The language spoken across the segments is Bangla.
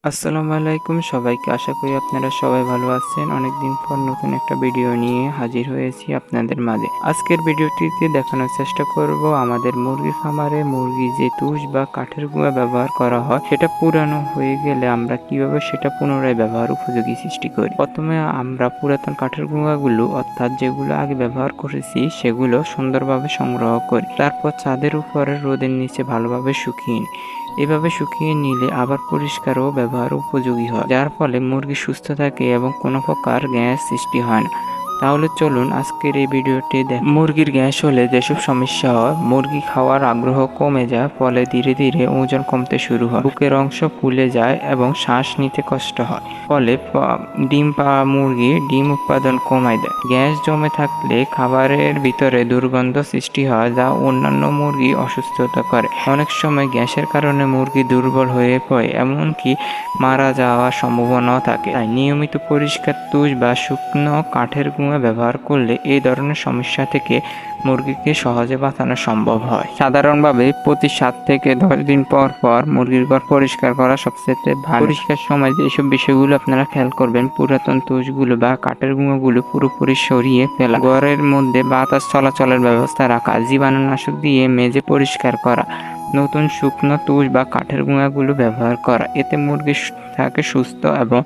আসসালামু আলাইকুম সবাইকে। আশা করি আপনারা সবাই ভালো আছেন। অনেকদিন পর নতুন একটা ভিডিও নিয়ে হাজির হয়েছি আপনাদের মাঝে। আজকের ভিডিওটিতে দেখানোর চেষ্টা করব আমাদের মুরগির খামারে মুরগি যে তুষ বা কাঠের গুঁড়া ব্যবহার করা হয় সেটা পুরানো হয়ে গেলে আমরা কিভাবে সেটা পুনরায় ব্যবহার উপযোগী সৃষ্টি করি। প্রথমে আমরা পুরাতন কাঠের গুঁড়াগুলো অর্থাৎ যেগুলো আগে ব্যবহার করেছি সেগুলো সুন্দরভাবে সংগ্রহ করি। তারপর ছাদের উপরে রোদের নিচে ভালোভাবে শুকিয়ে নিই। এভাবে শুকিয়ে নিলে আবার পরিষ্কার ও ব্যবহার উপযোগী হয়, যার ফলে মুরগি সুস্থ থাকে এবং কোনো প্রকার গ্যাস সৃষ্টি হয় না। তাহলে চলুন আজকের এই ভিডিওটি মুরগির গ্যাস হলে যেসব সমস্যা হয়, মুরগি খাওয়ার আগ্রহ কমে যায়, ফলে ধীরে ধীরে ওজন কমতে শুরু হয়, বুকের অংশ ফুলে যায় এবং শ্বাস নিতে কষ্ট হয়, ফলে ডিম পাওয়া মুরগি ডিম উৎপাদন কমায় দেয়। গ্যাস জমে থাকলে খাবারের ভিতরে দুর্গন্ধ সৃষ্টি হয়, যা অন্যান্য মুরগি অসুস্থতা করে। অনেক সময় গ্যাসের কারণে মুরগি দুর্বল হয়ে পড়ে, এমনকি মারা যাওয়ার সম্ভাবনাও থাকে। তাই নিয়মিত পরিষ্কার তুষ বা শুকনো কাঠের গুঁড়া ব্যবহার করলে এই ধরনের সমস্যা থেকে মুরগিকে সহজে বাঁচানো সম্ভব হয়। সাধারণভাবে প্রতি 7 থেকে 10 দিন পর পর মুরগির ঘর পরিষ্কার করা সবচেয়ে ভালো। পরিষ্কার সময় যেসব বিষয়গুলো আপনারা খেয়াল করবেন, পুরাতন তুষগুলো বা কাঠের গুঁড়োগুলো পুরোপুরি সরিয়ে ফেলা, ঘরের মধ্যে বাতাস চলাচলের ব্যবস্থা রাখা, জীবাণুনাশক দিয়ে মেজে পরিষ্কার করা, নতুন শুকনো তুষ বা কাঠের গুঁড়াগুলো ব্যবহার করা। এতে মুরগি থাকে সুস্থ এবং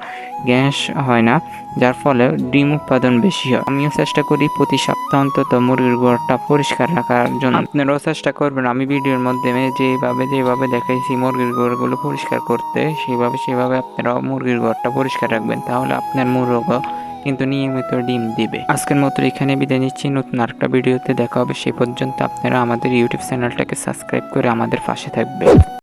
গ্যাস হয় না, যার ফলে ডিম উৎপাদন বেশি হয়। আমিও চেষ্টা করি প্রতি সপ্তাহ অন্তত মুরগির ঘরটা পরিষ্কার রাখার জন্য। আপনারাও চেষ্টা করবেন আমি ভিডিওর মাধ্যমে যেভাবে দেখাইছি মুরগির ঘরগুলো পরিষ্কার করতে, সেভাবে আপনারাও মুরগির ঘরটা পরিষ্কার রাখবেন। তাহলে আপনার মুরগিও কিন্তু নিয়মিত ডিম দিবে। আজকের মতো এখানে বিদায় নিচ্ছি। নতুন আরেকটা ভিডিওতে দেখা হবে। সেই পর্যন্ত আপনারা আমাদের ইউটিউব চ্যানেলটাকে সাবস্ক্রাইব করে আমাদের পাশে থাকবেন।